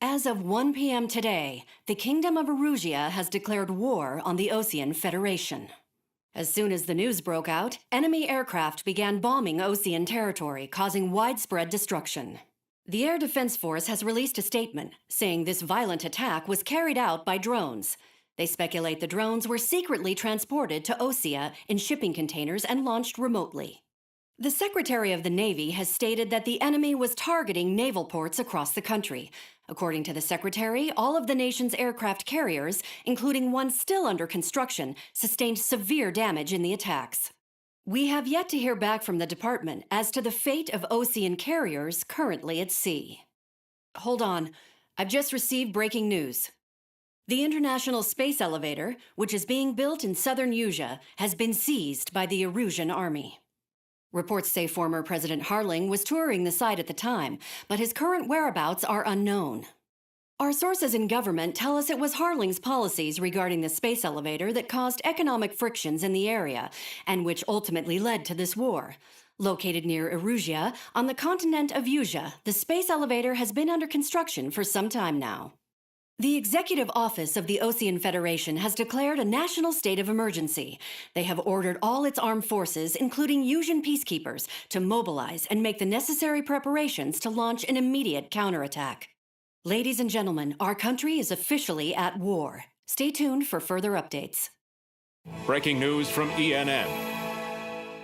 As of 1 p.m. today, the Kingdom of Erusia has declared war on the Osean Federation. As soon as the news broke out, enemy aircraft began bombing Osean territory, causing widespread destruction. The Air Defense Force has released a statement saying this violent attack was carried out by drones. They speculate the drones were secretly transported to Osea in shipping containers and launched remotely. The Secretary of the Navy has stated that the enemy was targeting naval ports across the country. According to the Secretary, all of the nation's aircraft carriers, including one still under construction, sustained severe damage in the attacks. We have yet to hear back from the department as to the fate of Osean carriers currently at sea. Hold on, I've just received breaking news. The International Space Elevator, which is being built in southern Usea, has been seized by the Erusian army. Reports say former President Harling was touring the site at the time, but his current whereabouts are unknown. Our sources in government tell us it was Harling's policies regarding the space elevator that caused economic frictions in the area, and which ultimately led to this war. Located near Erusia, on the continent of Usea, the space elevator has been under construction for some time now. The Executive Office of the Osean Federation has declared a national state of emergency. They have ordered all its armed forces, including Usean peacekeepers, to mobilize and make the necessary preparations to launch an immediate counterattack. Ladies and gentlemen, our country is officially at war. Stay tuned for further updates. Breaking news from ENN.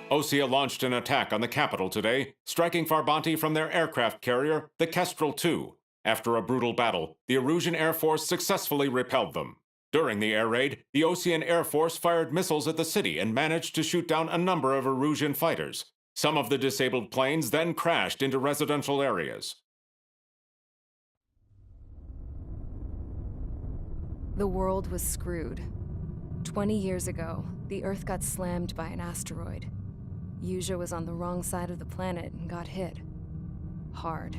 Osea launched an attack on the capital today, striking Farbanti from their aircraft carrier, the Kestrel II. After a brutal battle, the Erusian Air Force successfully repelled them. During the air raid, the Osean Air Force fired missiles at the city and managed to shoot down a number of Erusian fighters. Some of the disabled planes then crashed into residential areas. The world was screwed. 20 years ago, the Earth got slammed by an asteroid. Usea was on the wrong side of the planet and got hit. Hard.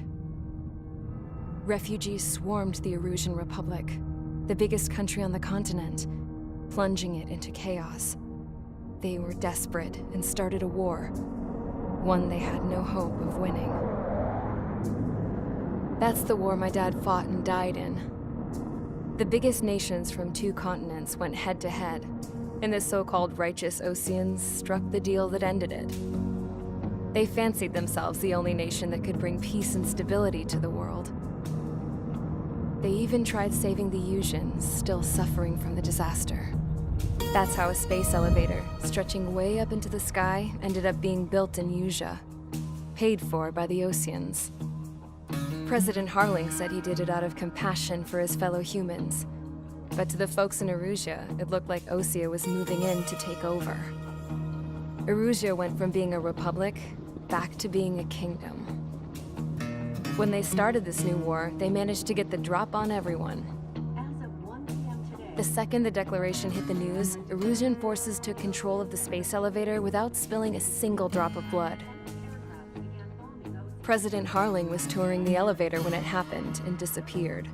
Refugees swarmed the Erusian Republic, the biggest country on the continent, plunging it into chaos. They were desperate and started a war, one they had no hope of winning. That's the war my dad fought and died in. The biggest nations from 2 continents went head-to-head, and the so-called righteous Oseans struck the deal that ended it. They fancied themselves the only nation that could bring peace and stability to the world. They even tried saving the Useans, still suffering from the disaster. That's how a space elevator, stretching way up into the sky, ended up being built in Usea, paid for by the Oseans. President Harling said he did it out of compassion for his fellow humans. But to the folks in Erusia, it looked like Osea was moving in to take over. Erusia went from being a republic back to being a kingdom. When they started this new war, they managed to get the drop on everyone. As of 1 p.m. today, The second the declaration hit the news, Erusian forces took control of the space elevator without spilling a single drop of blood. President Harling was touring the elevator when it happened and disappeared.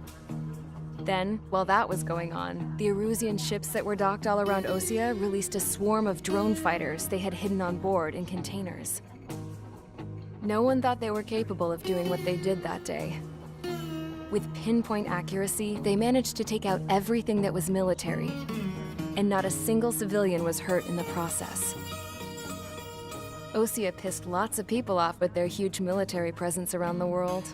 Then, while that was going on, the Erusian ships that were docked all around Osea released a swarm of drone fighters they had hidden on board in containers. No one thought they were capable of doing what they did that day. With pinpoint accuracy, they managed to take out everything that was military, and not a single civilian was hurt in the process. Osea pissed lots of people off with their huge military presence around the world.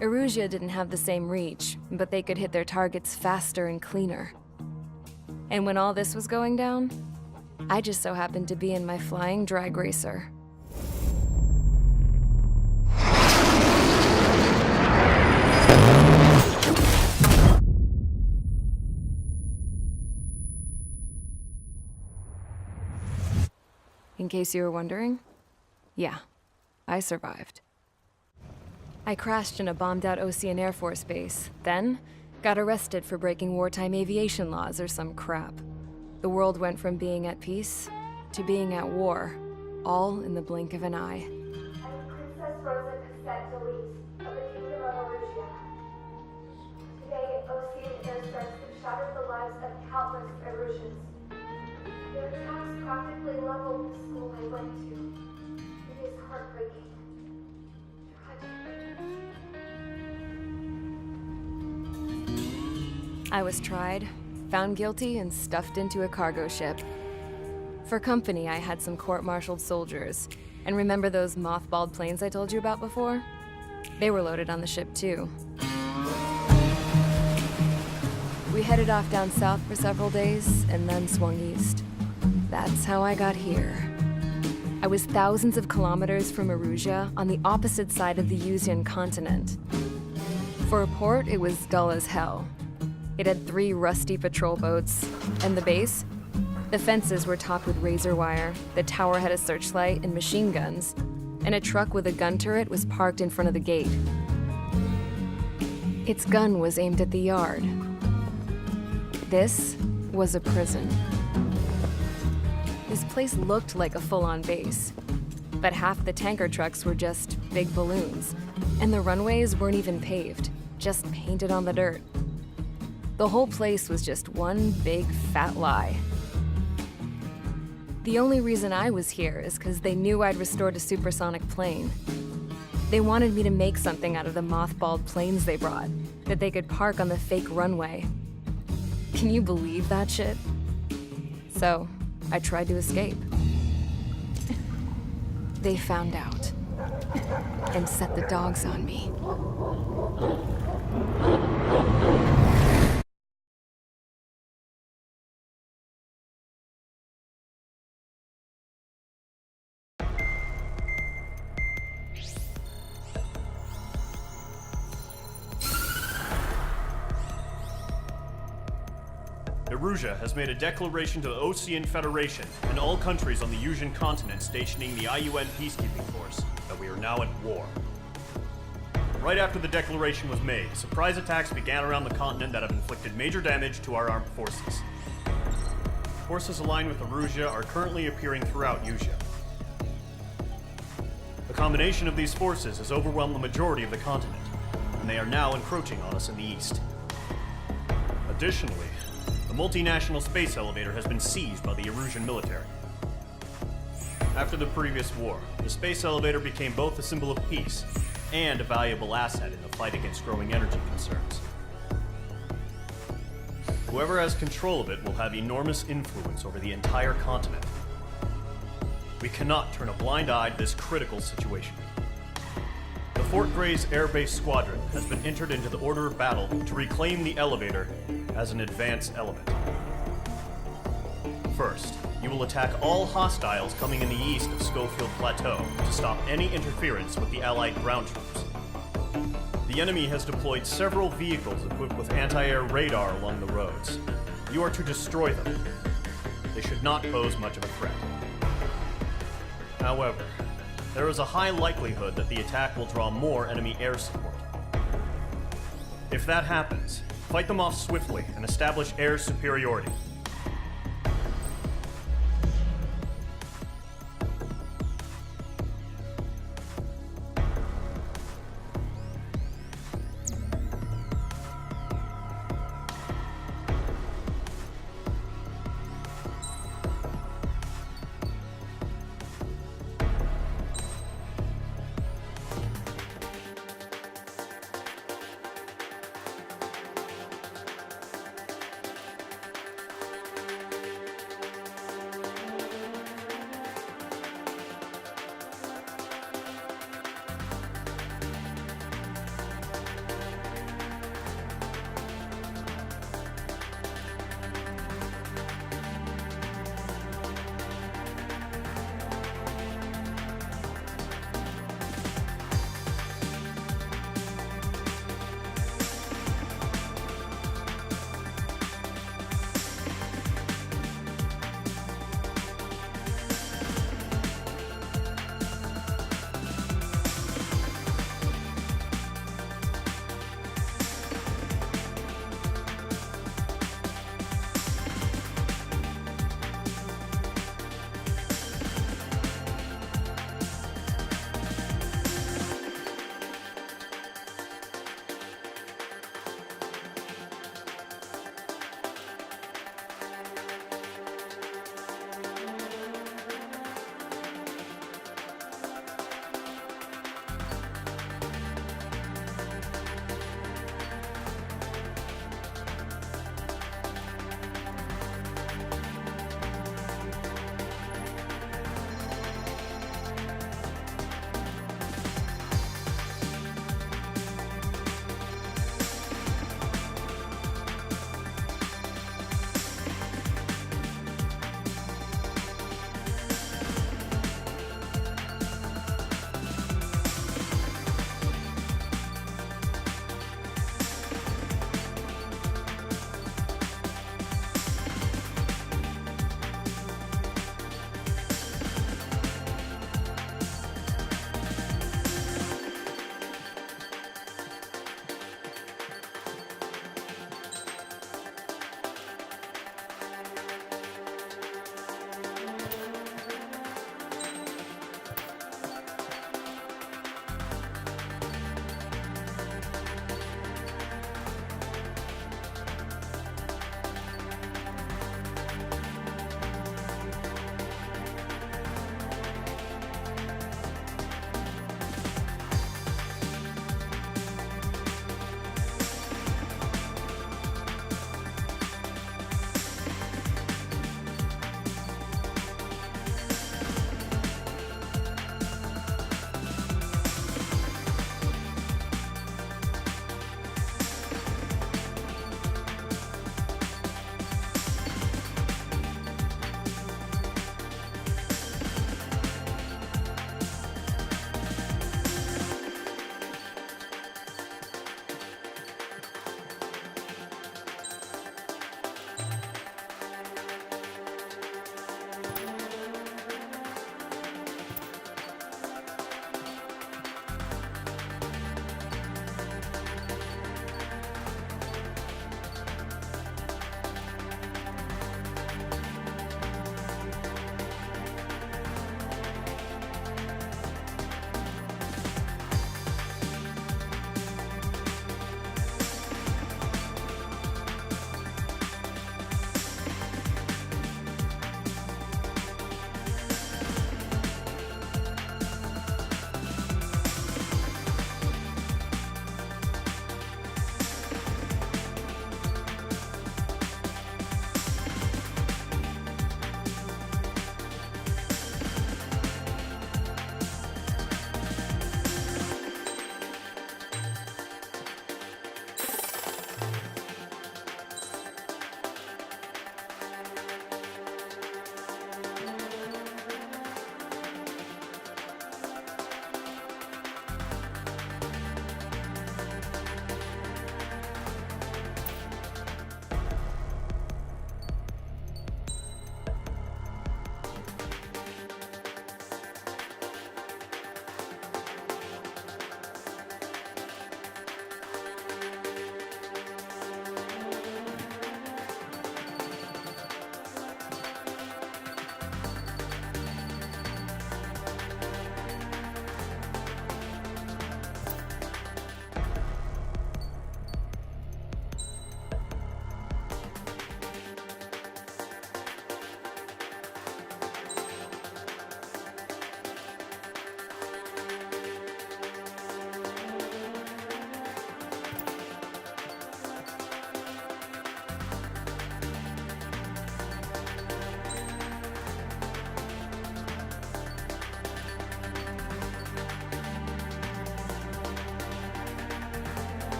Erusia didn't have the same reach, but they could hit their targets faster and cleaner. And when all this was going down, I just so happened to be in my flying drag racer. In case you were wondering, yeah, I survived. I crashed in a bombed-out Osean Air Force base, then got arrested for breaking wartime aviation laws or some crap. The world went from being at peace to being at war, all in the blink of an eye. I'm Princess Rosa Cassette-Delise of the Kingdom of Erusia. Today, Osean airstrikes have shattered the lives of countless Erusians. Their attacks practically leveled the school I went to. It is heartbreaking. Tragic. I was tried, found guilty, and stuffed into a cargo ship. For company, I had some court-martialed soldiers. And remember those mothballed planes I told you about before? They were loaded on the ship too. We headed off down south for several days, and then swung east. That's how I got here. I was thousands of kilometers from Erusia, on the opposite side of the Yuzian continent. For a port, it was dull as hell. It had 3 rusty patrol boats, and the base? The fences were topped with razor wire, the tower had a searchlight and machine guns, and a truck with a gun turret was parked in front of the gate. Its gun was aimed at the yard. This was a prison. This place looked like a full-on base, but half the tanker trucks were just big balloons, and the runways weren't even paved, just painted on the dirt. The whole place was just one big fat lie. The only reason I was here is because they knew I'd restored a supersonic plane. They wanted me to make something out of the mothballed planes they brought, that they could park on the fake runway. Can you believe that shit? So, I tried to escape. They found out, and set the dogs on me. Erusia has made a declaration to the Ocean Federation and all countries on the Yuzian continent stationing the IUN peacekeeping force that we are now at war. Right after the declaration was made, surprise attacks began around the continent that have inflicted major damage to our armed forces. Forces aligned with Erusia are currently appearing throughout Yusia. The combination of these forces has overwhelmed the majority of the continent, and they are now encroaching on us in the east. Additionally, the multinational space elevator has been seized by the Erusian military. After the previous war, the space elevator became both a symbol of peace and a valuable asset in the fight against growing energy concerns. Whoever has control of it will have enormous influence over the entire continent. We cannot turn a blind eye to this critical situation. The Fort Gray's Air Base Squadron has been entered into the order of battle to reclaim the elevator as an advance element. First, you will attack all hostiles coming in the east of Schofield Plateau to stop any interference with the Allied ground troops. The enemy has deployed several vehicles equipped with anti-air radar along the roads. You are to destroy them. They should not pose much of a threat. However, there is a high likelihood that the attack will draw more enemy air support. If that happens, fight them off swiftly and establish air superiority.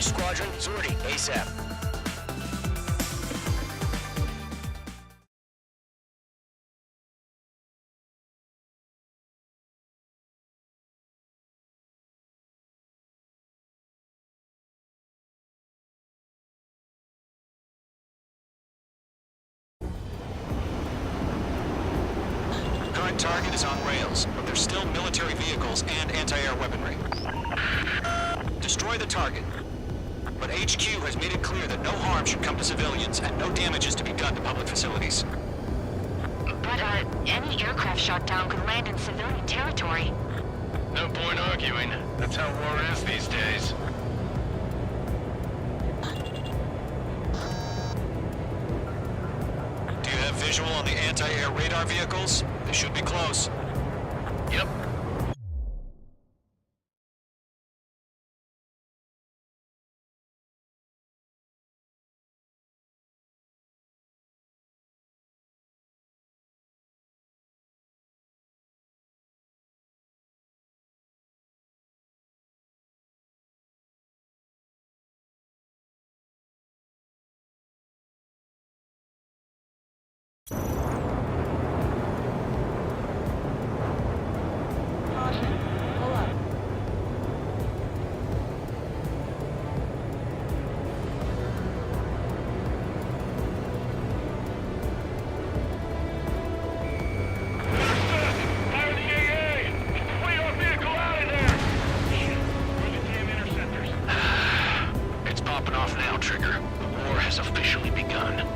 Squadron, sortie ASAP. Current target is on rails, but there's still military vehicles and anti-air weaponry. Destroy the target. But HQ has made it clear that no harm should come to civilians and no damage is to be done to public facilities. But, any aircraft shot down could land in civilian territory. No point arguing. That's how war is these days. Do you have visual on the anti-air radar vehicles? They should be close. Yep. It's popping off now, Trigger. The war has officially begun.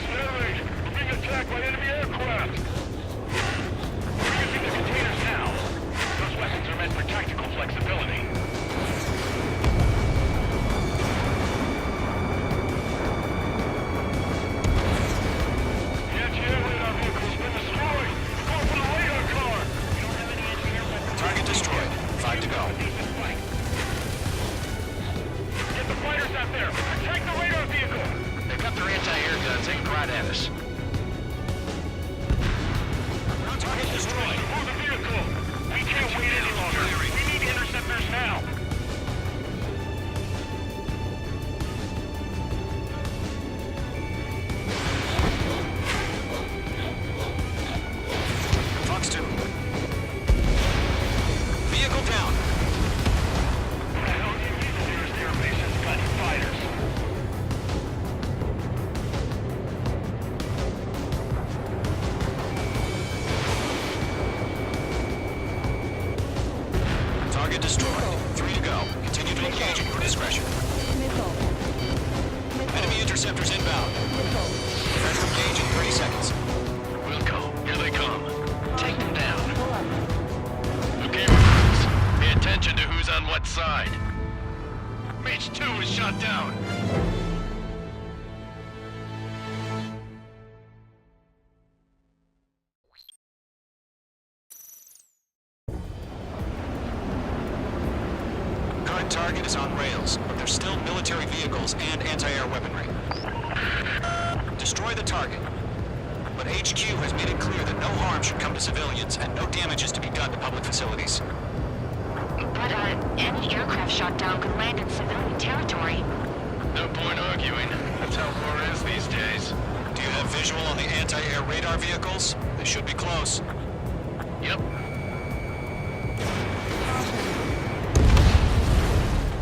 We're being attacked by enemy aircraft! We're using the containers now. Those weapons are meant for tactical flexibility. The anti-air radar vehicle has been destroyed! We're going for the radar car! We don't have any anti-air weapons. Target destroyed. 5 to go. Get the fighters out there! Attack the radar vehicle! They've got their anti-air guns aimed right at us. Target destroyed. Move the vehicle! We can't wait any longer! We need interceptors now! Fox 2. Vehicle down. What the hell do you mean the nearest air base has got fighters? Target destroyed. 3 to go. Continue to engage at your discretion. Enemy interceptors inbound. Prepare to engage in 30 seconds. Wilco, here they come. Take them down. Okay, my friends. Pay attention to who's on what side. Mage 2 is shot down. Current target is on rails, but there's still military vehicles and anti-air weaponry. Destroy the target. But HQ has made it clear that no harm should come to civilians and no damage is to be done to public facilities. But, any aircraft shot down could land in civilian territory. No point arguing. That's how war is these days. Do you have visual on the anti-air radar vehicles? They should be close. Yep.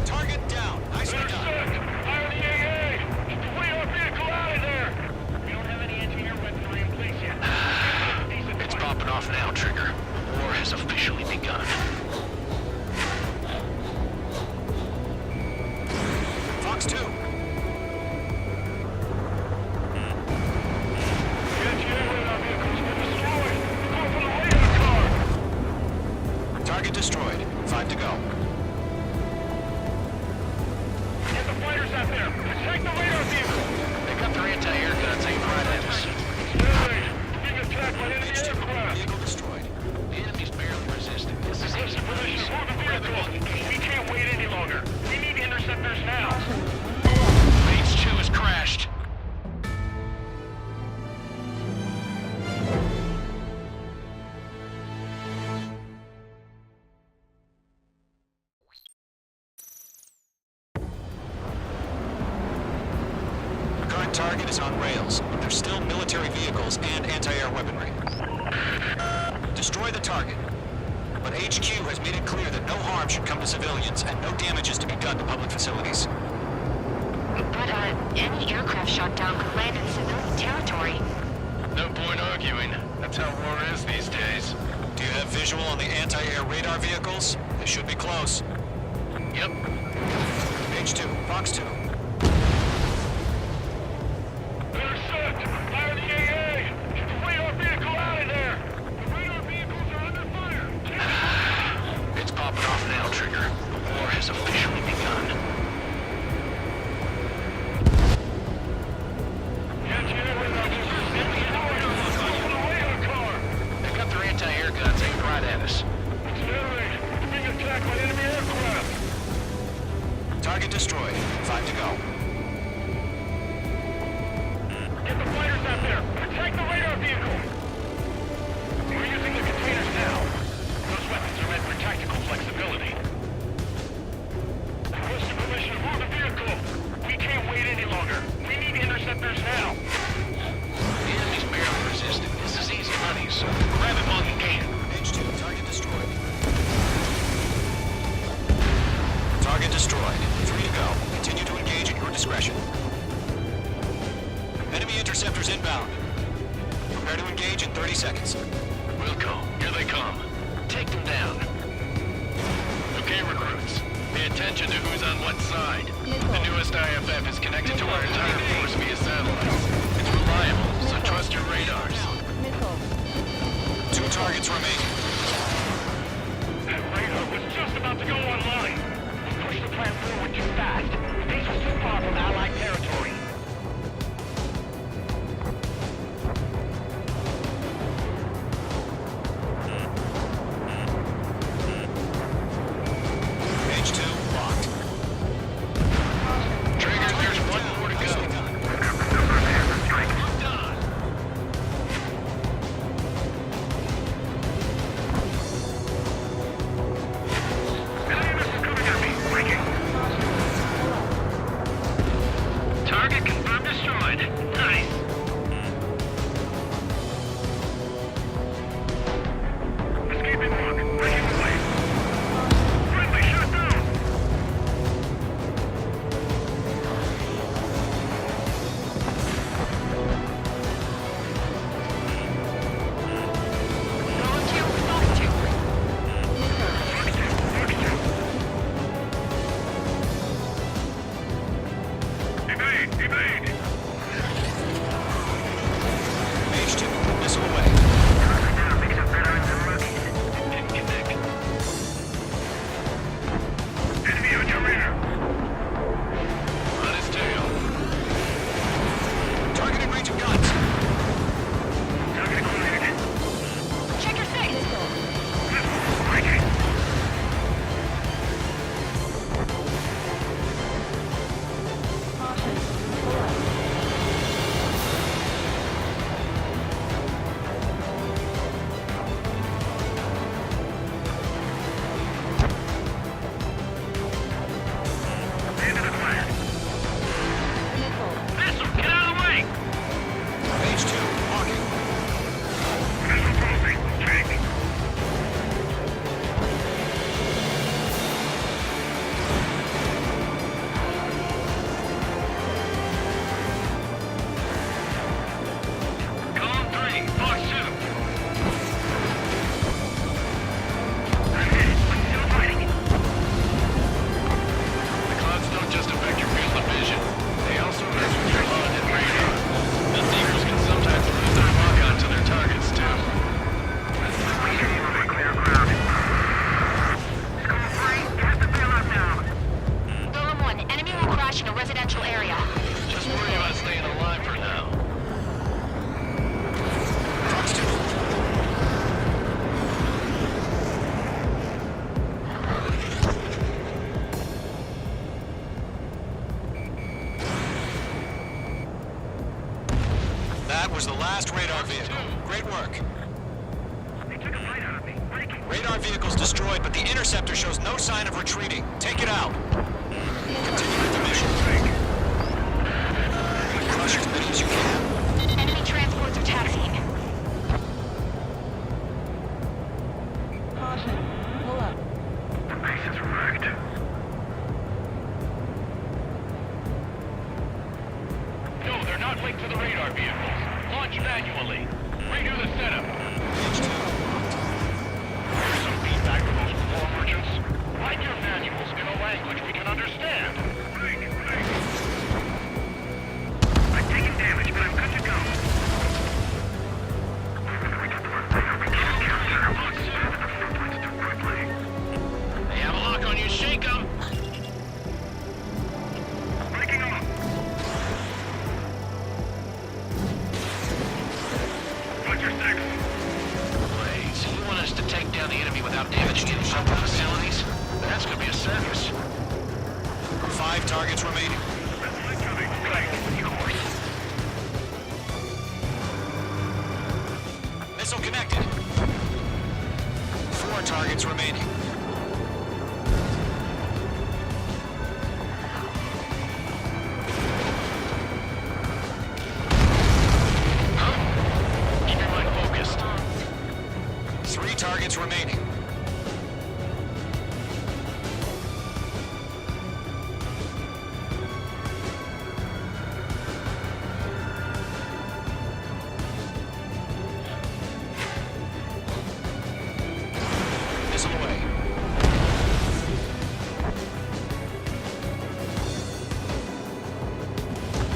Target down. Nicely done. Intercept! Fire the AA! Get the radar vehicle out of there! We don't have any anti-air weaponry in place yet. Decent It's fight. popping off now, Trigger. The war has officially begun. Fox 2. The anti-air radar vehicle's been destroyed! We're going for the radar car! Target destroyed. 5 to go. Get the fighters out there! Attack the radar vehicle! They've got their anti-air guns aimed right at us. Stanley, we're being attacked by enemy aircraft! Vehicle destroyed. The enemy's barely resisting. This is Listen, easy position, breeze. move the vehicle! We can't wait any longer! We need interceptors now! Mage 2 has crashed. Current target is on rails, but there's still military vehicles and anti-air weaponry. Destroy the target. But HQ has made it clear that no harm should come to civilians and no damage is to be done to public facilities. But, any aircraft shot down could land in civilian territory. No point arguing. That's how war is these days. Do you have visual on the anti-air radar vehicles? They should be close. Yep. H2, Fox 2. Intercept! Fire the AA! Get the radar vehicle out of there! The radar vehicles are under fire! It's popping off now, Trigger. The war has officially begun. Anti-air radar vehicles! Open the radar car! They've got their anti-air guns aimed right at us. Accelerate! We're being attacked by enemy aircraft! Target destroyed. 5 to go. Get the fighters out there! Attack the radar vehicle! We're using the containers now. Those weapons are meant for tactical flexibility. Requesting permission to move the vehicle! We can't wait any longer. We need interceptors now! The enemy's barely resisting. This is easy money, so grab it while you can. H2, target destroyed. Target destroyed. 3 to go. Continue to engage at your discretion. Enemy interceptors inbound. Prepare to engage in 30 seconds. Wilco, here they come. Take them down. Okay, recruits. Pay attention to who's on what side. The newest IFF is connected to our entire force via satellites. It's reliable, so trust your radars. 2 targets remaining. That radar was just about to go online! We pushed the plan forward too fast. These was too far from Allied territory. H2, locked. Trigger, there's one more to go. Done. Target confirmed destroyed. Nice. Escaping lock. Breaking away. Friendly shot down! Going to Fox 2. Evade! Evade! H2, missile away. Didn't connect. Enemy on your rear! On his tail. Targeting range of guns. Target acquired. Check your six. Missile breaking! Bandit acquired. Missile, get out of the way! H2, locking. Missile closing. Take. Column 3, Fox 2. I'm hit, but still fighting. The clouds don't just affect your field of vision. They also mess with your HUD and radar. The Seekers can sometimes lose their lock onto their targets, too. Clear ground. Skull 3, gas the bailout now. Golem 1, enemy will crash in a residential area. Just worry about staying alive for now. Fox 2. That was the last radar vehicle. Great work. They took a bite out of me. Breaking. Radar vehicle's destroyed, but the interceptor shows no sign of retreating. Take it out. Continue with the mission. crush as many as you can. Enemy transports are taxiing. Caution. Pull up. The base is wrecked. No, they're not linked to the radar vehicles. Launch manually. Redo the setup. Here's some feedback from those floor merchants. Write your manuals in a language we can understand. I'm taking damage, but I'm good to go. They have a lock on you, shake them! Breaking off. What's your six? Wait, so you want us to take down the enemy without damaging any shuttle facilities? That's gonna be a service. 5 targets remaining. Incoming. Right. Missile connected. 4 targets remaining. Keep your mind focused. 3 targets remaining. Missile away.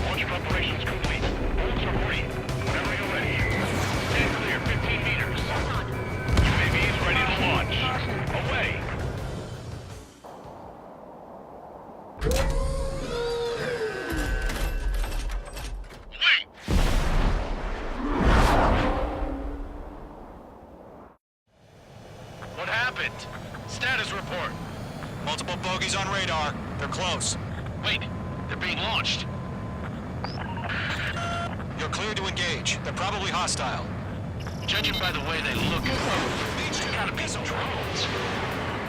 Launch preparations complete. Bolts are green. Whenever you're ready. Stand clear 15 meters. UAV is ready to launch. Away. What happened? Status report. Multiple bogies on radar. They're close. Wait, they're being launched. You're cleared to engage. They're probably hostile. Judging by the way they look and move, they gotta be drones.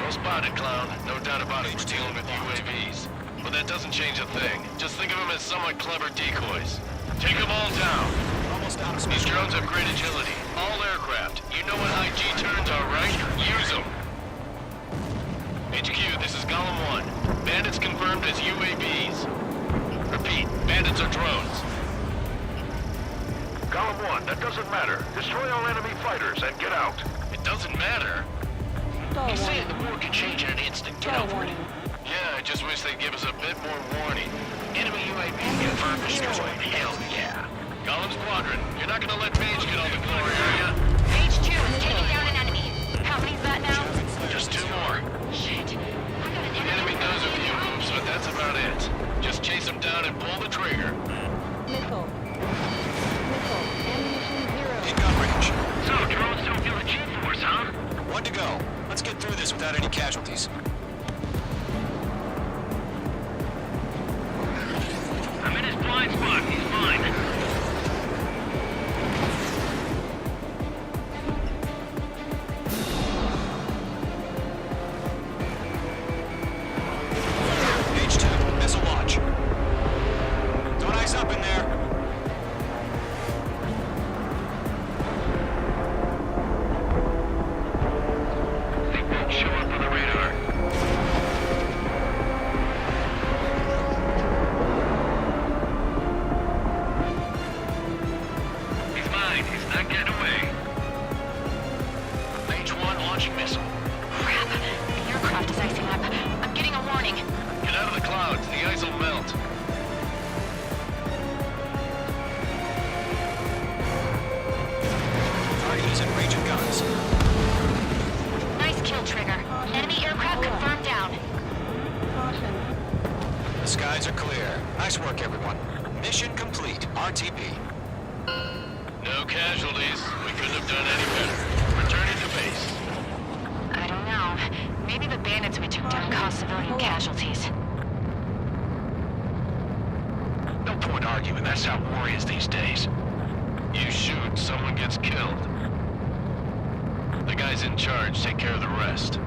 Well spotted, Clown. No doubt about it, we're dealing with UAVs. But that doesn't change a thing. Just think of them as somewhat clever decoys. Take them all down. Almost out of These space. drones have great agility. All aircraft. You know what high G turns are, right? Use them. HQ, this is Golem 1. Bandits confirmed as UAVs. Repeat, bandits are drones. Column 1, that doesn't matter. Destroy all enemy fighters and get out. It doesn't matter. Go He's warning. saying the war can change in an instant. Get Go over it. warning. Yeah, I just wish they'd give us a bit more warning. Enemy UAV confirmed destroyed. Hell yeah. Golem Squadron, you're not gonna let Mage get all the glory, are ya? H2 is taking down an enemy. How many's that now? Just 2 more. Shit. I got an The enemy knows a few moves, but that's about it. Just chase them down and pull the trigger. Missile. Missile. Ammunition 0. In gun range. So, drones don't feel the G-force, huh? 1 to go. Let's get through this without any casualties. I'm in his blind spot. He's fine. H2, missile launch. Don't ice up in there. They won't show up on the radar. He's mine. He's not getting away. Mage 1 launching missile. Crap. The aircraft is icing up. I'm getting a warning. Get out of the clouds, the ice will melt. Target is in range of guns. Nice kill, Trigger. Enemy aircraft confirmed down. Caution. The skies are clear. Nice work, everyone. Mission complete. RTB. No casualties. We couldn't have done any better. Returning to base. I don't know. Maybe the bandits we took down caused civilian casualties. No point arguing. That's how war is these days. You shoot, someone gets killed. The guys in charge take care of the rest.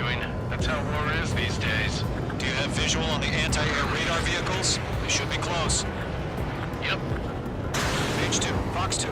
arguing. That's how war is these days. Do you have visual on the anti-air radar vehicles? They should be close. Yep. Page 2, Fox 2.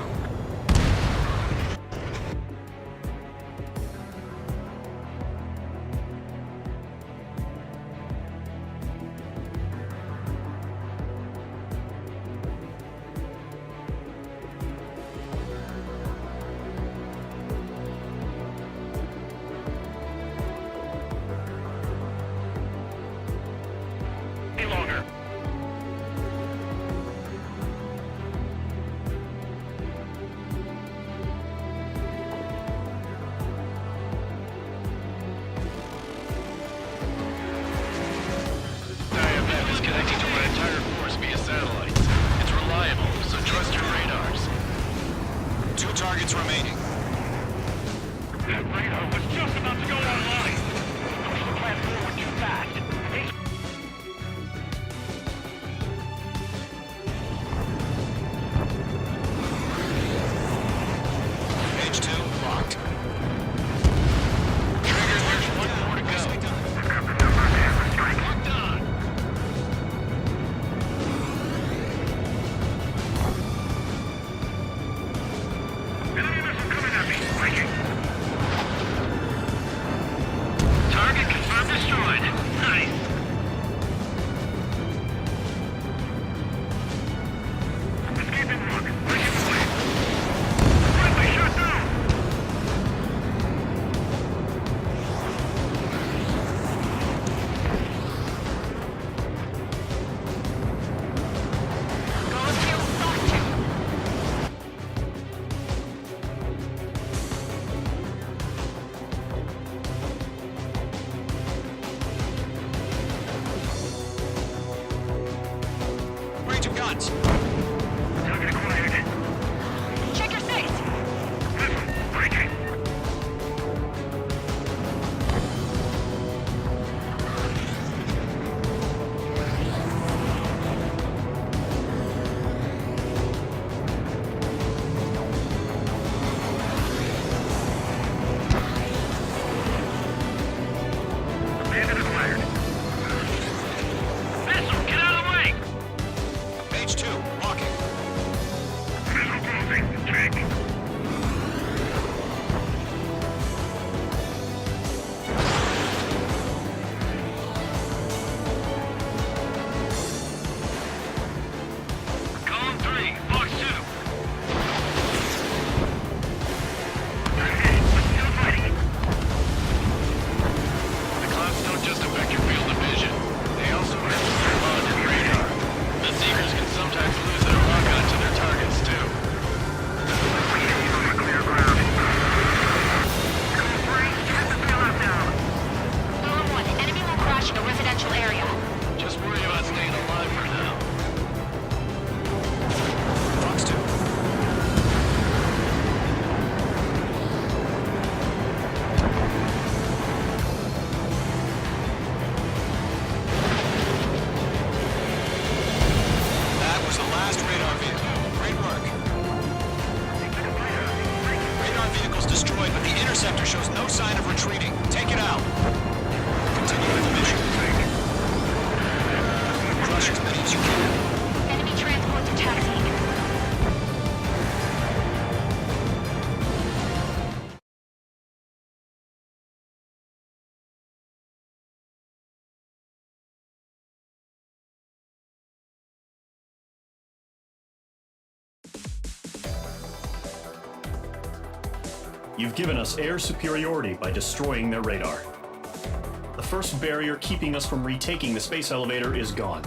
Any longer. IFF is connecting to our entire force via satellites. It's reliable, so trust your radars. 2 targets remaining. That radar was just about to go online. Push the plan forward too fast. Page 2, locked. Triggers, there's one more to go. Locked on. Enemy missile coming at me. Breaking. Target confirmed destroyed. Nice. Escaping rock. Breaking away. Friendly shot down. Go to Fox 2. Range of guns. Target acquired. Check your sights. Missile. Breaking. Bandit acquired. Missile, get out of the way! Page 2, locking. Missile closing. Check. Column 3, Fox 2. I'm hit, but still fighting. The clouds don't just affect your field of vision. They also have to respond to radar. The Seekers can sometimes lose their lock-on to their targets, too. Clear ground. Column 3, get the bailout down. Column 1, enemy will crash in a residential area. Just worry about staying alive for now. Fox 2. That was the last radar vehicle. Great work. Radar vehicle's destroyed, but the interceptor shows no sign of retreating. Take it out. Continue with the mission. Crush as many as you can. Enemy transports are taxiing. You've given us air superiority by destroying their radar. The first barrier keeping us from retaking the space elevator is gone.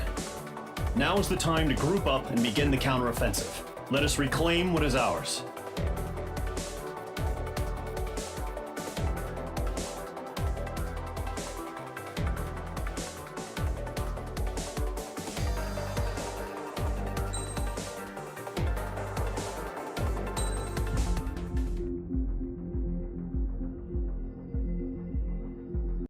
Now is the time to group up and begin the counteroffensive. Let us reclaim what is ours.